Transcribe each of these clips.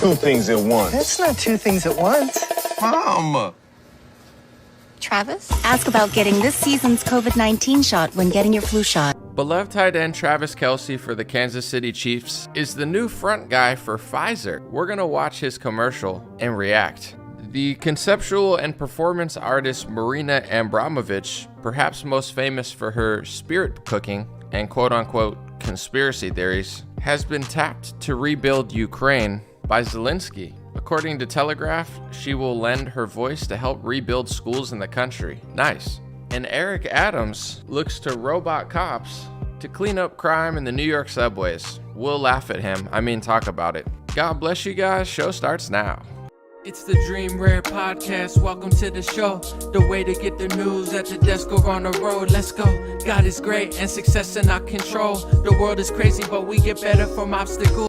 two things at once. That's not two things at once. Mom! Travis, ask about getting this season's COVID-19 shot when getting your flu shot. Beloved tight end Travis Kelce for the Kansas City Chiefs is the new front guy for Pfizer. We're gonna watch his commercial and react. The conceptual and performance artist Marina Abramovic, perhaps most famous for her spirit cooking and quote-unquote conspiracy theories, has been tapped to rebuild Ukraine by Zelensky. According to Telegraph, she will lend her voice to help rebuild schools in the country. Nice. And Eric Adams looks to robot cops to clean up crime in the New York subways. We'll laugh at him. I mean, talk about it. God bless you guys. Show starts now. It's the Dream Rare Podcast. Welcome to the show. The way to get the news at the desk or on the road. Let's go. God is great and success in our control. The world is crazy, but we get better from obstacles.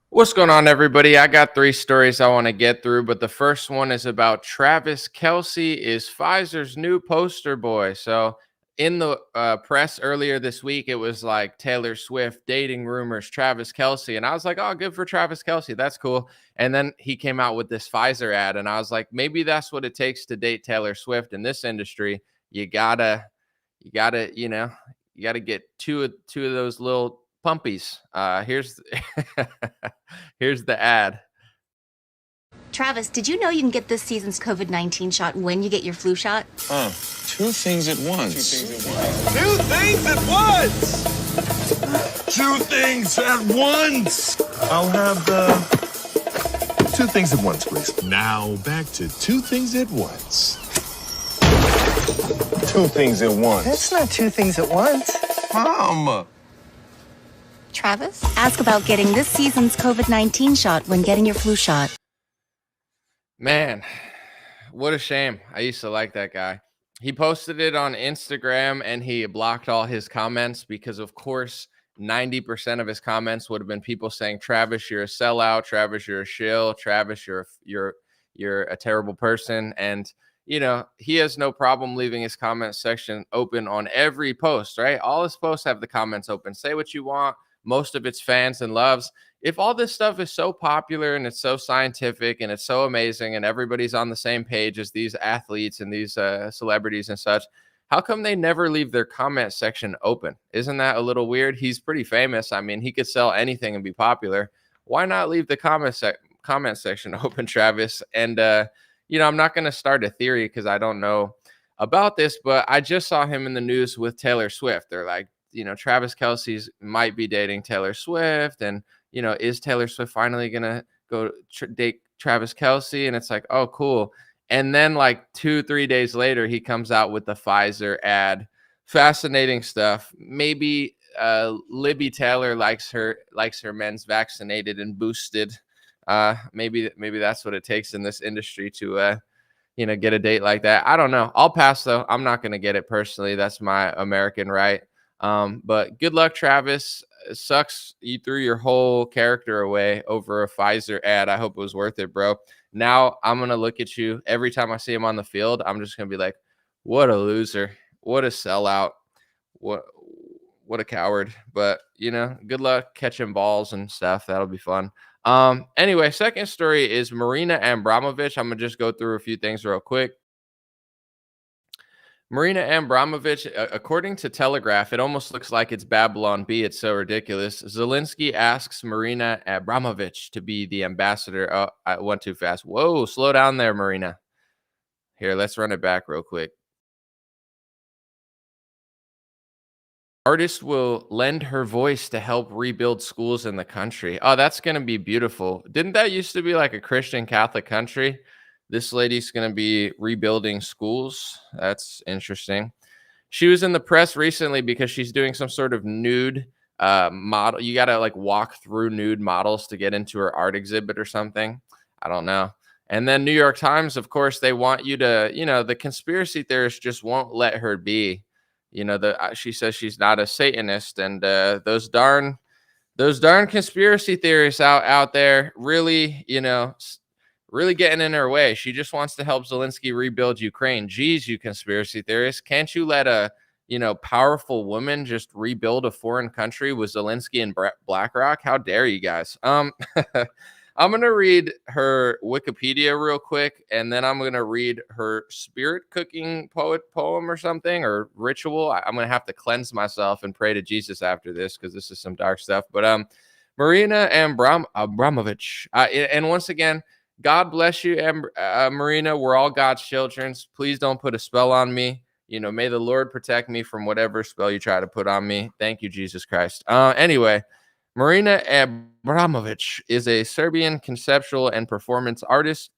What's going on, everybody? I got 3 stories I want to get through, but the first one is about Travis Kelce is Pfizer's new poster boy. So in the press earlier this week, it was like Taylor Swift, dating rumors, Travis Kelce. And I was like, oh, good for Travis Kelce. That's cool. And then he came out with this Pfizer ad. And I was like, maybe that's what it takes to date Taylor Swift in this industry. You gotta get two of those little pumpies. Here's the ad. Travis, did you know you can get this season's COVID-19 shot when you get your flu shot? Two things at once. Two things at once! Two things at once! I'll have two things at once, please. Now back to two things at once. Two things at once. That's not two things at once. Mom! Travis, ask about getting this season's COVID-19 shot when getting your flu shot. Man, what a shame. I used to like that guy. He posted it on Instagram and he blocked all his comments because, of course, 90% of his comments would have been people saying, Travis, you're a sellout. Travis, you're a shill. Travis, you're a terrible person. And, you know, he has no problem leaving his comment section open on every post, right? All his posts have the comments open. Say what you want. Most of it's fans and loves. If all this stuff is so popular and it's so scientific and it's so amazing and everybody's on the same page as these athletes and these celebrities and such, how come they never leave their comment section open? Isn't that a little weird? He's pretty famous. I mean, he could sell anything and be popular. Why not leave the comment section open, Travis? And, I'm not going to start a theory because I don't know about this, but I just saw him in the news with Taylor Swift. They're like, Travis Kelce might be dating Taylor Swift. And, is Taylor Swift finally going to go date Travis Kelce? And it's like, oh, cool. And then like 2-3 days later, he comes out with the Pfizer ad. Fascinating stuff. Maybe Libby Taylor likes her men's vaccinated and boosted. Maybe that's what it takes in this industry to, get a date like that. I don't know. I'll pass, though. I'm not going to get it personally. That's my American right. But good luck, Travis. It sucks you threw your whole character away over a Pfizer ad. I hope it was worth it, bro. Now I'm going to look at you every time I see him on the field. I'm just going to be like, what a loser. What a sellout. What a coward. But, good luck catching balls and stuff. That'll be fun. Anyway, second story is Marina Abramovic. I'm going to just go through a few things real quick. Marina Abramovic, according to Telegraph, it almost looks like it's Babylon B. It's so ridiculous. Zelensky asks Marina Abramovic to be the ambassador. Oh, I went too fast. Whoa, slow down there, Marina. Here, let's run it back real quick. Artist will lend her voice to help rebuild schools in the country. Oh, that's going to be beautiful. Didn't that used to be like a Christian Catholic country? This lady's going to be rebuilding schools. That's interesting. She was in the press recently because she's doing some sort of nude model. You got to like walk through nude models to get into her art exhibit or something. I don't know. And then New York Times, of course, they want you to, the conspiracy theorists just won't let her be. She says she's not a Satanist. And those darn conspiracy theorists out there really, really getting in her way. She just wants to help Zelensky rebuild Ukraine. Geez, you conspiracy theorists. Can't you let a, powerful woman just rebuild a foreign country with Zelensky and BlackRock? How dare you guys? I'm going to read her Wikipedia real quick, and then I'm going to read her spirit cooking poem or something, or ritual. I'm going to have to cleanse myself and pray to Jesus after this, because this is some dark stuff. But Marina Abramovic. And once again, God bless you, Marina. We're all God's children. Please don't put a spell on me. May the Lord protect me from whatever spell you try to put on me. Thank you, Jesus Christ. Anyway, Marina Abramovic is a Serbian conceptual and performance artist.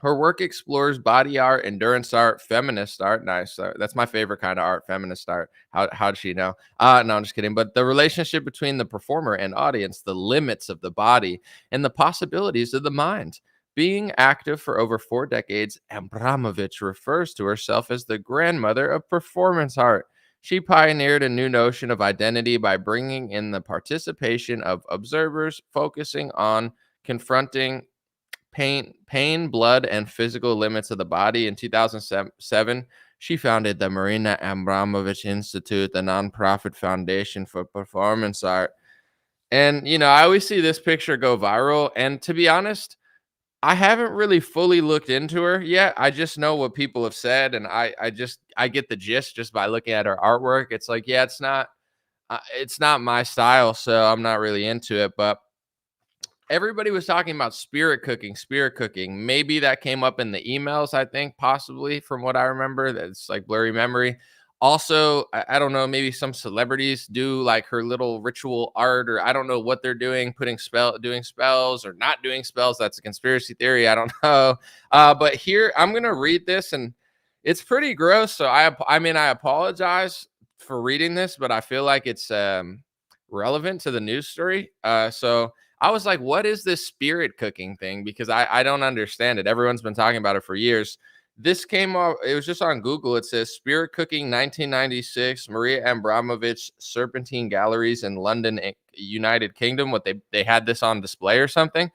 Her work explores body art, endurance art, feminist art. Nice. That's my favorite kind of art, feminist art. How does she know? No, I'm just kidding. But the relationship between the performer and audience, the limits of the body, and the possibilities of the mind. Being active for over 4 decades, Abramovic refers to herself as the grandmother of performance art. She pioneered a new notion of identity by bringing in the participation of observers, focusing on confronting pain, blood, and physical limits of the body. In 2007, she founded the Marina Abramovic Institute, the nonprofit foundation for performance art. And, I always see this picture go viral. And to be honest, I haven't really fully looked into her yet. I just know what people have said, and I get the gist just by looking at her artwork. It's like, yeah, it's not my style, so I'm not really into it. But everybody was talking about spirit cooking. Maybe that came up in the emails, I think, possibly, from what I remember. That's like blurry memory. Also, I don't know, maybe some celebrities do like her little ritual art, or I don't know what they're doing, doing spells or not doing spells. That's a conspiracy theory. I don't know. But here, I'm going to read this, and it's pretty gross. So I apologize for reading this, but I feel like it's relevant to the news story. So I was like, what is this spirit cooking thing? Because I don't understand it. Everyone's been talking about it for years. This came up, it was just on Google. It says Spirit Cooking 1996, Marina Abramovic Serpentine Galleries in London, United Kingdom. They had this on display or something.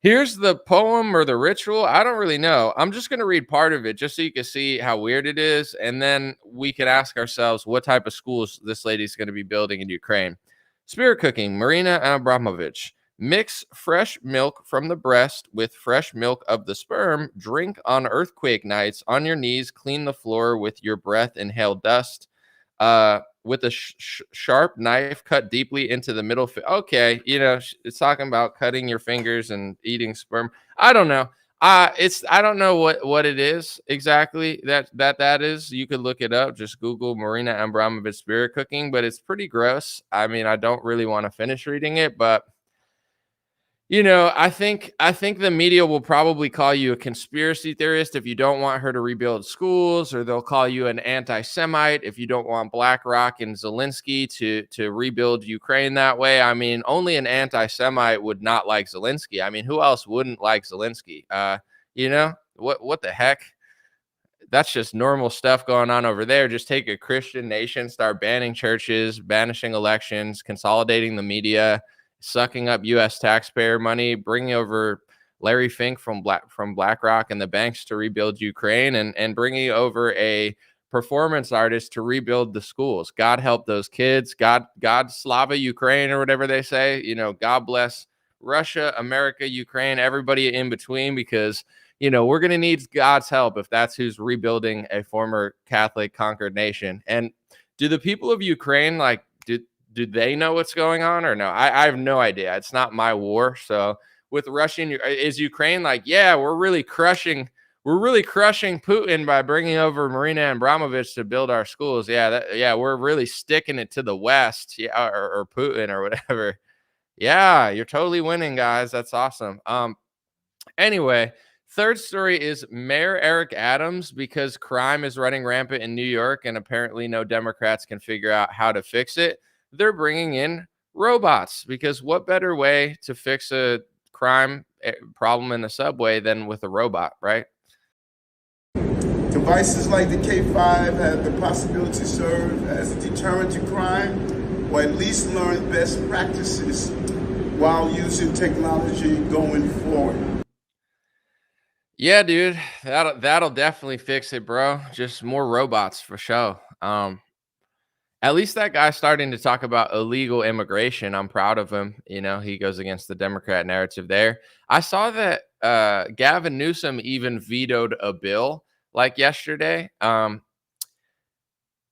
Here's the poem or the ritual. I don't really know. I'm just going to read part of it just so you can see how weird it is. And then we can ask ourselves what type of schools this lady's going to be building in Ukraine. Spirit Cooking, Marina Abramovic. Mix fresh milk from the breast with fresh milk of the sperm. Drink on earthquake nights. On your knees, clean the floor with your breath. Inhale dust. With a sharp knife, cut deeply into the middle. Okay, it's talking about cutting your fingers and eating sperm. I don't know. I don't know what it is exactly that is. You could look it up. Just Google Marina Abramovic spirit cooking, but it's pretty gross. I mean, I don't really want to finish reading it, but I think the media will probably call you a conspiracy theorist if you don't want her to rebuild schools, or they'll call you an anti-Semite if you don't want BlackRock and Zelensky to rebuild Ukraine that way. I mean, only an anti-Semite would not like Zelensky. I mean, who else wouldn't like Zelensky? What the heck? That's just normal stuff going on over there. Just take a Christian nation, start banning churches, banishing elections, consolidating the media, sucking up U.S. taxpayer money, bringing over Larry Fink from BlackRock and the banks to rebuild Ukraine, and bringing over a performance artist to rebuild the schools. God help those kids. God Slava Ukraine, or whatever they say. God bless Russia, America, Ukraine, everybody in between, because we're going to need God's help if that's who's rebuilding a former Catholic conquered nation. And do the people of Ukraine do they know what's going on or no? I have no idea. It's not my war. So with Russian, is Ukraine like, yeah, we're really crushing Putin by bringing over Marina Abramovic to build our schools. Yeah, we're really sticking it to the West, yeah, or Putin or whatever. Yeah, you're totally winning, guys. That's awesome. Anyway, third story is Mayor Eric Adams, because crime is running rampant in New York, and apparently no Democrats can figure out how to fix it. They're bringing in robots, because what better way to fix a crime problem in the subway than with a robot, right? Devices like the K5 have the possibility to serve as a deterrent to crime, or at least learn best practices while using technology going forward. Yeah, dude, that'll definitely fix it, bro. Just more robots for sure. At least that guy's starting to talk about illegal immigration. I'm proud of him. You know, he goes against the Democrat narrative there. I saw that Gavin Newsom even vetoed a bill like yesterday. I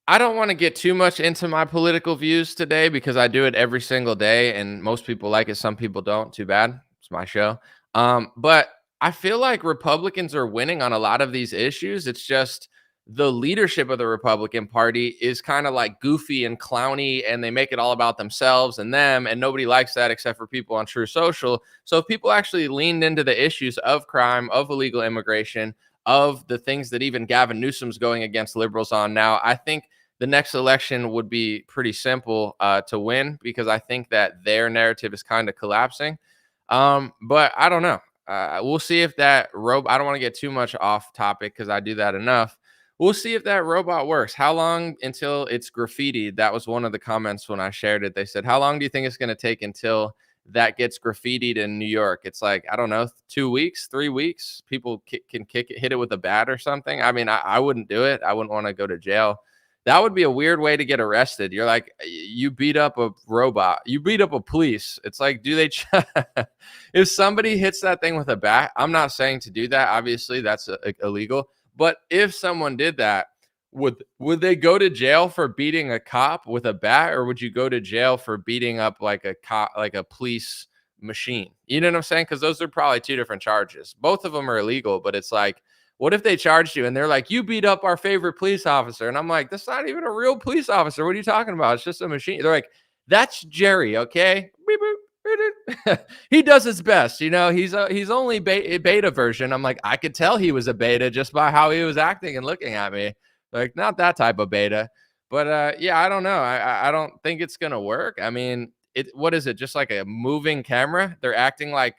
don't want to get too much into my political views today because I do it every single day, and most people like it. Some people don't. Too bad. It's my show. But I feel like Republicans are winning on a lot of these issues. It's just the leadership of the Republican Party is kind of like goofy and clowny, and they make it all about themselves and them, and nobody likes that except for people on True Social. So if people actually leaned into the issues of crime, of illegal immigration, of the things that even Gavin Newsom's going against liberals on now, I think the next election would be pretty simple to win, because I think that their narrative is kind of collapsing. But I don't know. We'll see if that robot, I don't want to get too much off topic because I do that enough. We'll see if that robot works. How long until it's graffitied? That was one of the comments when I shared it. They said, how long do you think it's going to take until that gets graffitied in New York? It's like, I don't know, 2 weeks, 3 weeks. People can kick it, hit it with a bat or something. I mean, I wouldn't do it. I wouldn't want to go to jail. That would be a weird way to get arrested. You're like, you beat up a robot. You beat up a police. It's like, do they if somebody hits that thing with a bat, I'm not saying to do that. Obviously, that's illegal. But if someone did that, would they go to jail for beating a cop with a bat, or would you go to jail for beating up like a cop, like a police machine? You know what I'm saying? Because those are probably two different charges. Both of them are illegal, but it's like, what if they charged you and they're like, you beat up our favorite police officer? And I'm like, that's not even a real police officer. What are you talking about? It's just a machine. They're like, that's Jerry, okay? Beep, boop. He does his best, you know. He's only beta version. I'm like, I could tell he was a beta just by how he was acting and looking at me. Like, not that type of beta. But yeah, I don't know. I don't think it's gonna work. I mean, what is it? Just like a moving camera? They're acting like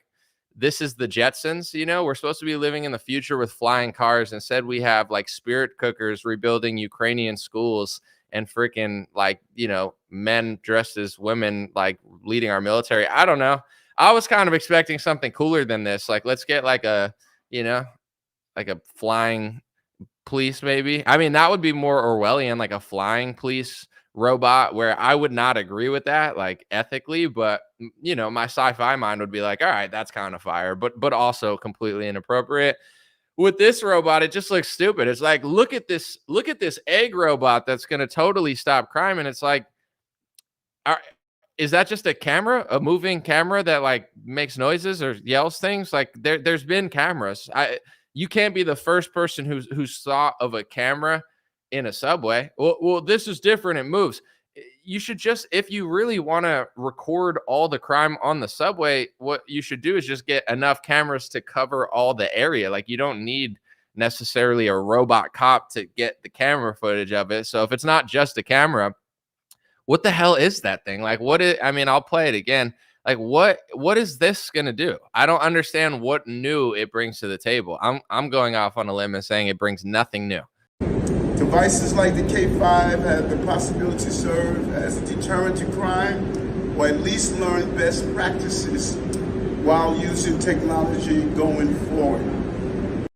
this is the Jetsons. You know, we're supposed to be living in the future with flying cars. Instead, we have like spirit cookers rebuilding Ukrainian schools, and freaking, like, you know, men dressed as women, like leading our military. I don't know. I was kind of expecting something cooler than this. Like, let's get like a, you know, like a flying police, maybe. I mean, that would be more Orwellian, like a flying police robot, where I would not agree with that, like ethically, but you know, my sci-fi mind would be like, all right, that's kind of fire, but also completely inappropriate. With this robot, it just looks stupid. It's like, look at this egg robot that's going to totally stop crime. And it's like, is that just a camera, a moving camera that like makes noises or yells things? Like, there's been cameras. You can't be the first person who saw of a camera in a subway. Well, this is different. It moves. You should just, if you really want to record all the crime on the subway, what you should do is just get enough cameras to cover all the area. Like, you don't need necessarily a robot cop to get the camera footage of it. So if it's not just a camera, what the hell is that thing? Like, I mean, I'll play it again. Like, what is this going to do? I don't understand what new it brings to the table. I'm going off on a limb and saying it brings nothing new. Devices like the K5 have the possibility to serve as a deterrent to crime, or at least learn best practices while using technology going forward.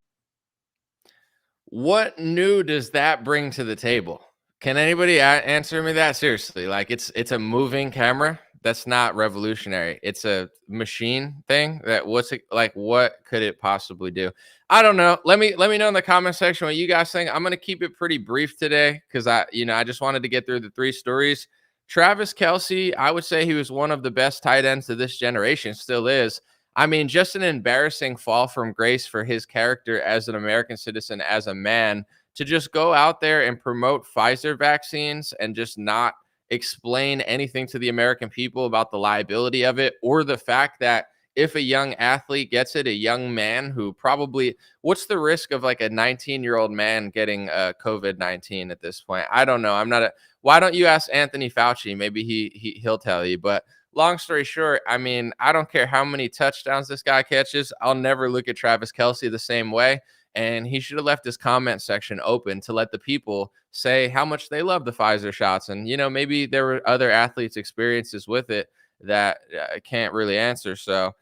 What new does that bring to the table? Can anybody answer me that? Seriously, like, it's a moving camera. That's not revolutionary. It's a machine thing. What could it possibly do? I don't know. Let me know in the comment section what you guys think. I'm going to keep it pretty brief today because I just wanted to get through the 3 stories. Travis Kelce, I would say he was one of the best tight ends of this generation, still is. I mean, just an embarrassing fall from grace for his character as an American citizen, as a man, to just go out there and promote Pfizer vaccines and just not explain anything to the American people about the liability of it, or the fact that if a young athlete gets it, a young man who probably, what's the risk of like a 19-year-old man getting COVID-19 at this point? I don't know. Why don't you ask Anthony Fauci? Maybe he'll tell you. But long story short, I mean, I don't care how many touchdowns this guy catches. I'll never look at Travis Kelce the same way. And he should have left his comment section open to let the people say how much they love the Pfizer shots. And, you know, maybe there were other athletes' experiences with it that I can't really answer. So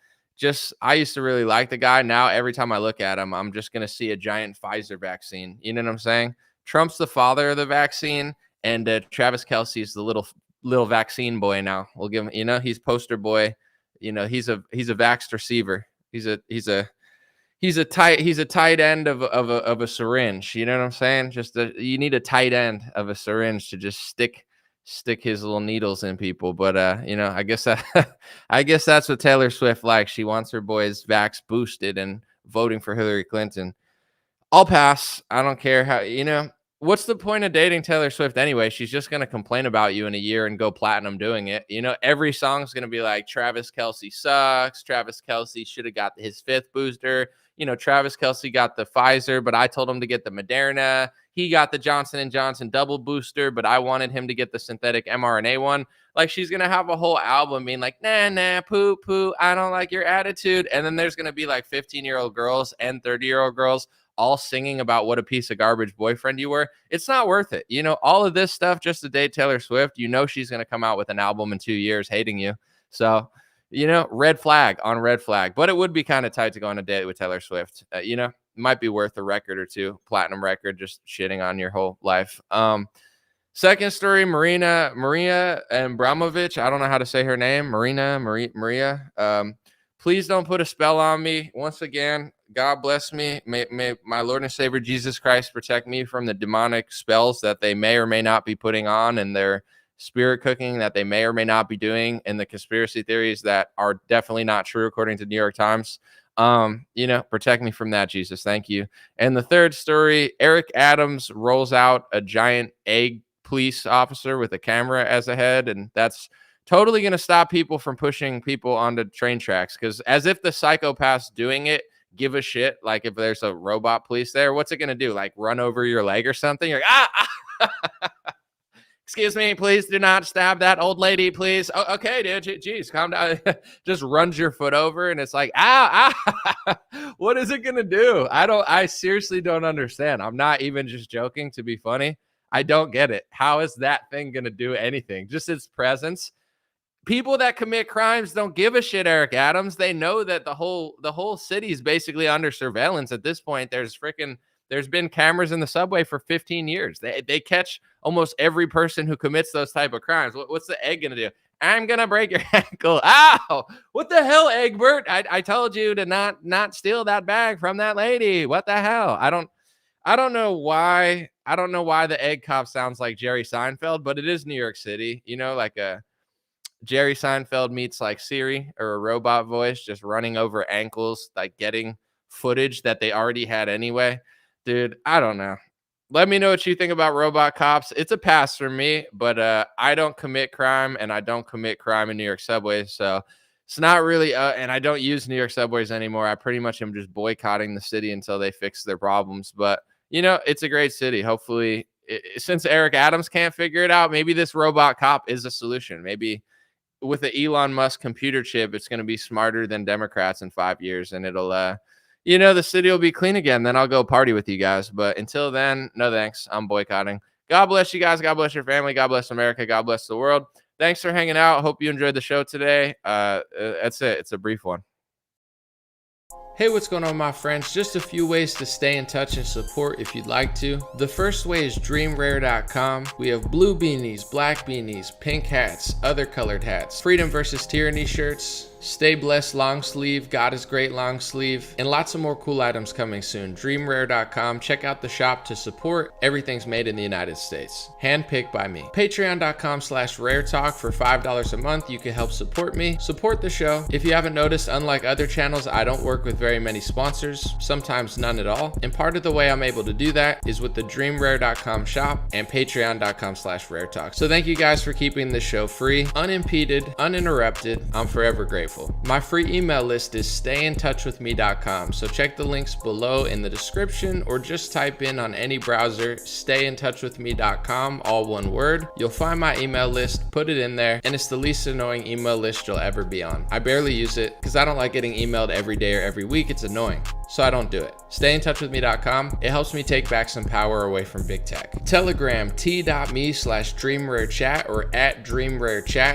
I used to really like the guy. Now, every time I look at him, I'm just going to see a giant Pfizer vaccine. You know what I'm saying? Trump's the father of the vaccine. And Travis Kelce is the little vaccine boy now. We'll give him, he's poster boy. He's a vaxxed receiver. He's a tight end of a syringe. You know what I'm saying? You need a tight end of a syringe to just stick his little needles in people. But I guess that's what Taylor Swift likes. She wants her boys vax boosted and voting for Hillary Clinton. I'll pass. I don't care how, what's the point of dating Taylor Swift anyway? She's just going to complain about you in a year and go platinum doing it. Every song's going to be like, Travis Kelce sucks. Travis Kelce should have got his 5th booster. Travis Kelce got the Pfizer, but I told him to get the Moderna. He got the Johnson & Johnson double booster, but I wanted him to get the synthetic mRNA one. Like, she's going to have a whole album being like, nah, poo, I don't like your attitude. And then there's going to be like 15-year-old girls and 30-year-old girls all singing about what a piece of garbage boyfriend you were. It's not worth it. All of this stuff just to date Taylor Swift, she's going to come out with an album in 2 years hating you. So, red flag on red flag. But it would be kind of tight to go on a date with Taylor Swift. Might be worth a record or two, platinum record, just shitting on your whole life. Second story, Marina Abramovic. I don't know how to say her name. Maria. Please don't put a spell on me. Once again, God bless me. May my Lord and Savior Jesus Christ protect me from the demonic spells that they may or may not be putting on and their spirit cooking that they may or may not be doing, and the conspiracy theories that are definitely not true according to New York Times. Protect me from that, Jesus. Thank you. And the third story, Eric Adams rolls out a giant egg police officer with a camera as a head, and that's totally going to stop people from pushing people onto train tracks, because as if the psychopaths doing it give a shit. Like, if there's a robot police there, what's it going to do? Like, run over your leg or something? You're like, excuse me, please do not stab that old lady, please. Oh, okay, dude, geez, calm down. Just runs your foot over, and it's like, what is it going to do? I seriously don't understand. I'm not even just joking to be funny. I don't get it. How is that thing going to do anything? Just its presence. People that commit crimes don't give a shit, Eric Adams. They know that the whole city is basically under surveillance at this point. There's been cameras in the subway for 15 years. They catch almost every person who commits those type of crimes. What's the egg going to do? I'm going to break your ankle. Ow! What the hell, Egbert? I told you to not steal that bag from that lady. What the hell? I don't know why. I don't know why the egg cop sounds like Jerry Seinfeld, but it is New York City. Like a Jerry Seinfeld meets like Siri or a robot voice, just running over ankles, like getting footage that they already had anyway. Dude, I don't know. Let me know what you think about robot cops. It's a pass for me, but I don't commit crime, and I don't commit crime in New York subways. So it's not really, and I don't use New York subways anymore. I pretty much am just boycotting the city until they fix their problems. But, it's a great city. Hopefully, since Eric Adams can't figure it out, maybe this robot cop is a solution. Maybe with the Elon Musk computer chip, it's going to be smarter than Democrats in 5 years, and it'll, the city will be clean again. Then I'll go party with you guys. But until then, no thanks. I'm boycotting. God bless you guys. God bless your family. God bless America. God bless the world. Thanks for hanging out. Hope you enjoyed the show today. That's it. It's a brief one. Hey, what's going on, my friends? Just a few ways to stay in touch and support if you'd like to. The first way is dreamrare.com. We have blue beanies, black beanies, pink hats, other colored hats, freedom versus tyranny shirts, stay blessed long sleeve, God is great long sleeve, and lots of more cool items coming soon. Dreamrare.com. Check out the shop to support. Everything's made in the United States. Handpicked by me. Patreon.com/raretalk. For $5 a month, you can help support me, support the show. If you haven't noticed, unlike other channels, I don't work with very many sponsors, sometimes none at all. And part of the way I'm able to do that is with the dreamrare.com shop and patreon.com/raretalk. So thank you guys for keeping this show free, unimpeded, uninterrupted. I'm forever grateful. My free email list is stayintouchwithme.com. So check the links below in the description, or just type in on any browser, stayintouchwithme.com, all one word. You'll find my email list, put it in there, and it's the least annoying email list you'll ever be on. I barely use it because I don't like getting emailed every day or every week. It's annoying. So I don't do it. Stayintouchwithme.com. It helps me take back some power away from big tech. Telegram, t.me/dreamrarechat or @dreamrarechat.